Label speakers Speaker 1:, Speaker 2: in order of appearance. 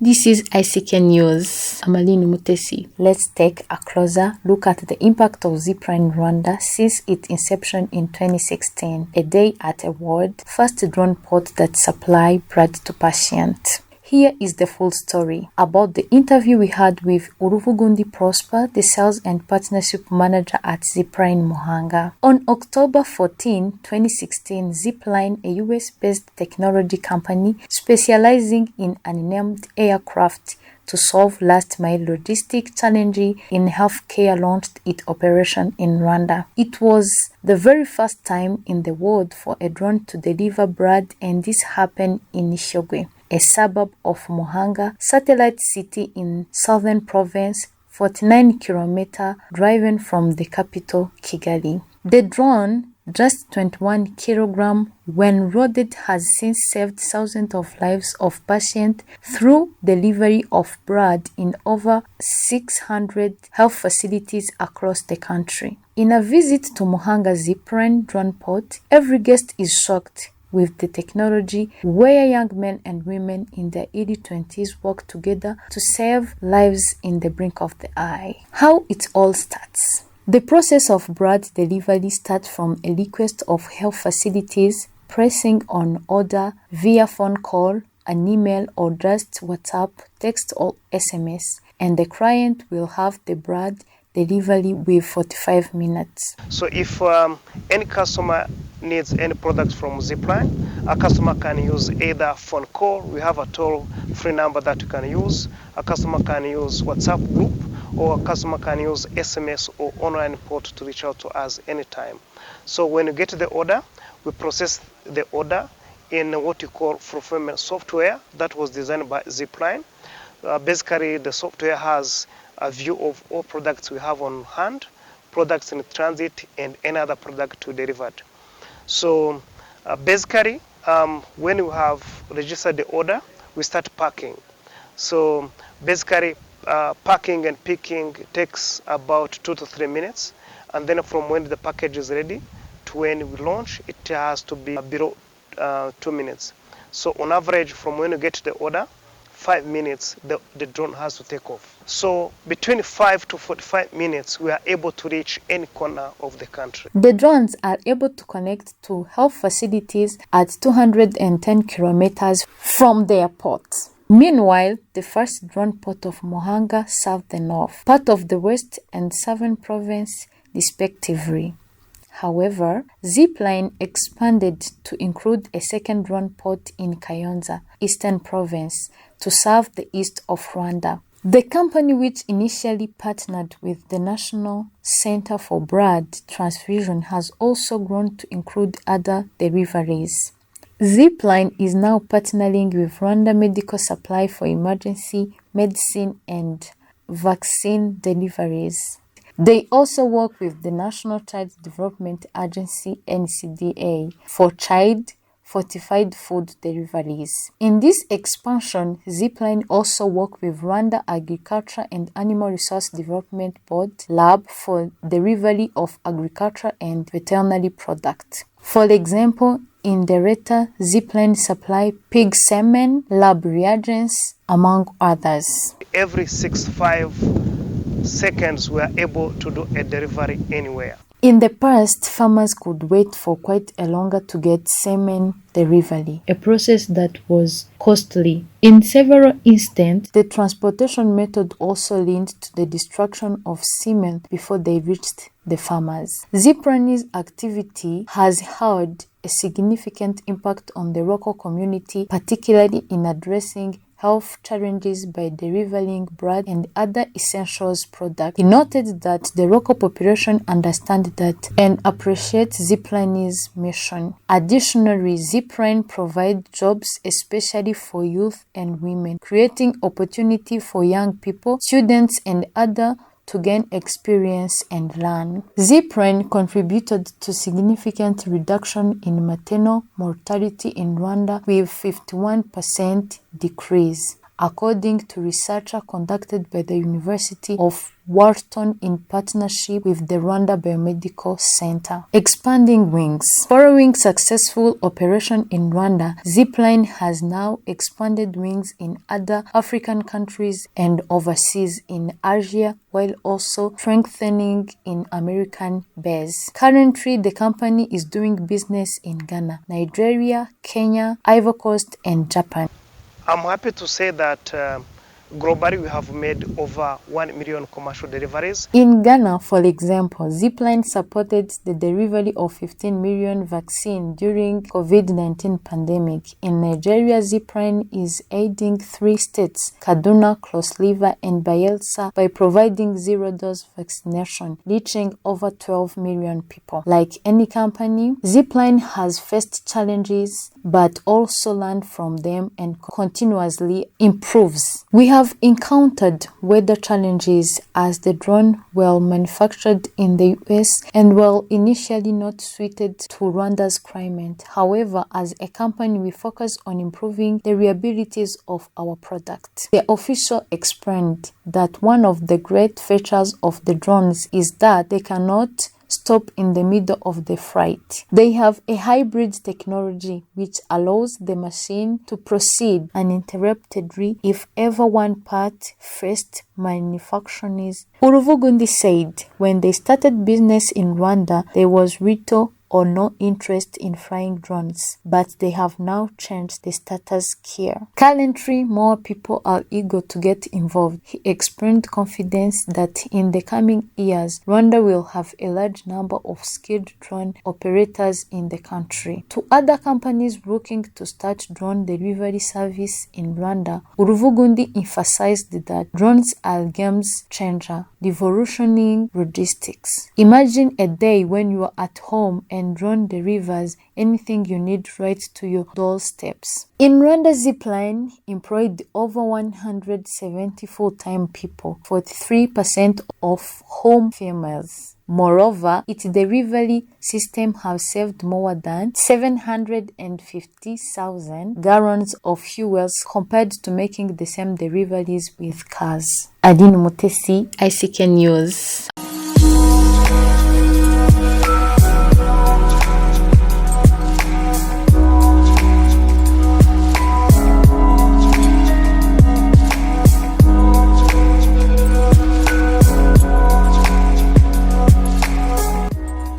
Speaker 1: This is ICK News. I'm Aline Mutesi. Let's take a closer look at the impact of Zipline Rwanda since its inception in 2016, a day at a world first drone port that supply blood to patients. Here is the full story about the interview we had with Uruvugundi Prosper, the sales and partnership manager at Zipline Muhanga. On October 14, 2016, Zipline, a US-based technology company specializing in unmanned aircraft to solve last-mile logistic challenges in healthcare, launched its operation in Rwanda. It was the very first time in the world for a drone to deliver blood, and this happened in Shyogwe, a suburb of Muhanga, satellite city in southern province, 49 kilometers driving from the capital, Kigali. The drone, just 21 kilograms, when loaded, has since saved thousands of lives of patients through delivery of blood in over 600 health facilities across the country. In a visit to Muhanga Zipline drone port, every guest is shocked with the technology where young men and women in their early 20s work together to save lives in the blink of the eye. How it all starts. The process of blood delivery starts from a request of health facilities pressing on order via phone call, an email, or just WhatsApp, text, or SMS, and the client will have the blood delivery with 45 minutes.
Speaker 2: So if any customer needs any product from Zipline, a customer can use either phone call, we have a toll-free number that you can use, a customer can use WhatsApp group, or a customer can use SMS or online port to reach out to us anytime. So when you get the order, we process the order in what you call fulfillment software that was designed by Zipline. Basically, the software has a view of all products we have on hand, products in transit, and any other product we delivered. So basically, when you have registered the order, we start packing. So basically, packing and picking takes about 2 to 3 minutes, and then from when the package is ready to when we launch, it has to be below 2 minutes. So on average, from when you get the order, 5 minutes, the drone has to take off. So between 5 to 45 minutes, we are able to reach any corner of the country.
Speaker 1: The drones are able to connect to health facilities at 210 kilometers from the airport. Meanwhile, the first drone port of Muhanga served the north, part of the west and southern province respectively. However, Zipline expanded to include a second drone port in Kayonza, eastern province, to serve the east of Rwanda. The company, which initially partnered with the National Center for Blood Transfusion, has also grown to include other deliveries. Zipline is now partnering with Rwanda Medical Supply for emergency medicine and vaccine deliveries. They also work with the National Child Development Agency (NCDA) for child fortified food deliveries. In this expansion, Zipline also work with Rwanda Agriculture and Animal Resource Development Board lab for delivery of agriculture and veterinary products. For example, in the latter, Zipline supply pig semen, lab reagents, among others.
Speaker 2: Every 6-5 seconds, we are able to do a delivery anywhere.
Speaker 1: In the past, farmers could wait for quite a longer to get semen delivery, a process that was costly. In several instances, the transportation method also led to the destruction of semen before they reached the farmers. Zipline's activity has had a significant impact on the local community, particularly in addressing health challenges by delivering blood and other essentials products. He noted that the local population understand that and appreciate Zipline's mission. Additionally, Zipline provides jobs especially for youth and women, creating opportunity for young people, students, and others to gain experience and learn. Zipline contributed to significant reduction in maternal mortality in Rwanda with 51% decrease. according to research conducted by the University of Wharton in partnership with the Rwanda Biomedical Center. Expanding wings. Following successful operation in Rwanda, Zipline has now expanded wings in other African countries and overseas in Asia, while also strengthening in American base. Currently, the company is doing business in Ghana, Nigeria, Kenya, Ivory Coast, and Japan.
Speaker 2: I'm happy to say that globally, we have made over 1 million commercial deliveries.
Speaker 1: In Ghana, for example, Zipline supported the delivery of 15 million vaccine during COVID-19 pandemic. In Nigeria, Zipline is aiding 3 states, Kaduna, Cross River, and Bayelsa, by providing zero-dose vaccination, reaching over 12 million people. Like any company, Zipline has faced challenges, but also learned from them and continuously improves. We have encountered weather challenges as the drone were manufactured in the US and were initially not suited to Rwanda's climate. However, as a company, we focus on improving the reliabilities of our product. The official explained that one of the great features of the drones is that they cannot stop in the middle of the flight. They have a hybrid technology which allows the machine to proceed uninterruptedly if ever one part first manufacturing is. Uruvugundi said when they started business in Rwanda, there was little or no interest in flying drones, but they have now changed the status here. Currently, more people are eager to get involved. He expressed confidence that in the coming years, Rwanda will have a large number of skilled drone operators in the country. To other companies looking to start drone delivery service in Rwanda, Uruvugundi emphasized that drones are game changer, revolutioning logistics. Imagine a day when you are at home and drone delivers anything you need right to your doorsteps. In Rwanda, Zipline employed over 170 full-time people, 43% of whom females. Moreover, its delivery system has saved more than 750,000 gallons of fuels compared to making the same deliveries with cars. Adine Mutesi, ICK News.